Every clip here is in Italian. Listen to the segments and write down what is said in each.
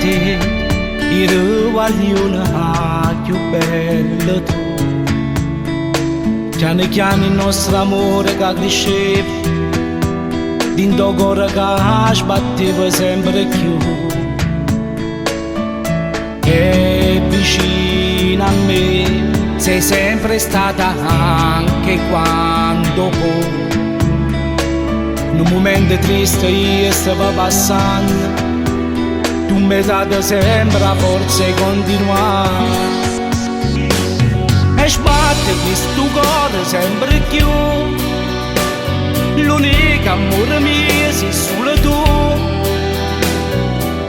te, il riguaglione più bello tu. Piano piano il nostro amore che cresceva, dentro cuore che sbatteva sempre più. E vicino a me sei sempre stata anche quando poi in un momento triste io stavo passando, tu mi hai dato sempre la forza di continuare. E sbatte questo cuore sempre più, l'unico amore mio sei solo tu.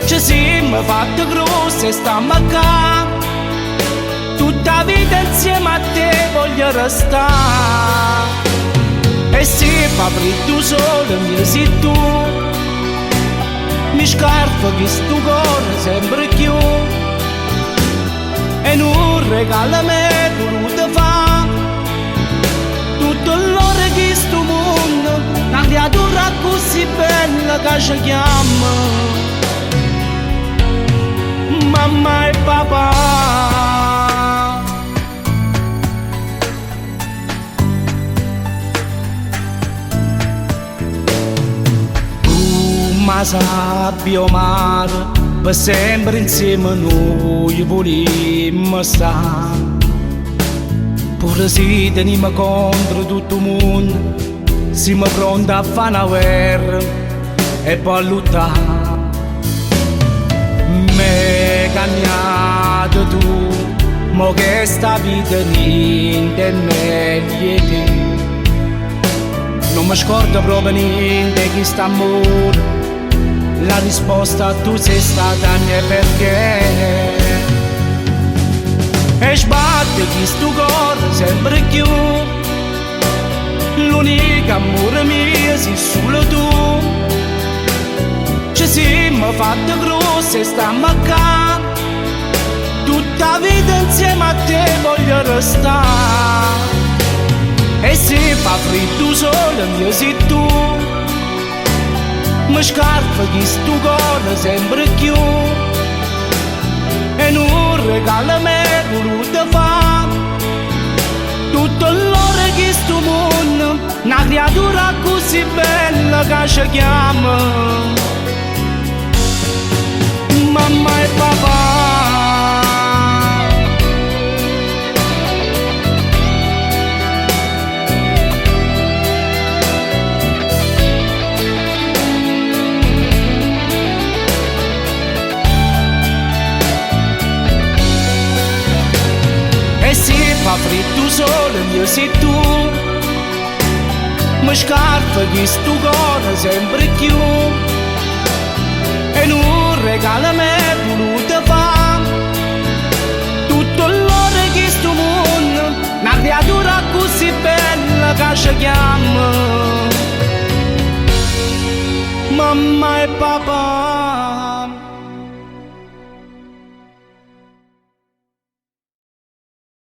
Ci siamo fatti grossi e stiamo qua, tutta la vita insieme a te voglio restare. E se fa freddo sole mio sei tu, mi scarpa questo cuore sempre più. E non regala me voluto fa tutto l'ore che sto mondo, una creatura così bella che ci chiama mamma e papà. Ma sabbia o mare, per sempre insieme noi vogliamo stare. Pure se teniamo contro tutto il mondo, siamo pronti a fare una guerra e poi a lottare. Me cambiato tu, mo che sta vita niente è meglio di te. Non mi scordo proprio niente che sta amore, la risposta tu sei stata mia perché. E sbatte questo cuore sempre più, l'unico amore mio sei solo tu. Ci siamo fatti grossi e stiamo qua, tutta la vita insieme a te voglio restare. E se fa freddo sole mio sei tu, mi scarpa questo cuore sempre più. E non regala me voluto fa tutto l'ore che sto mondo, una creatura così bella che ci chiama mamma e papà. E se fa freddo sole mio sei tu, mi scarpa questo cuore sempre più. E non regala me voluto fa tutto l'ore che sto mondo, una creatura così bella che ci chiama mamma e papà.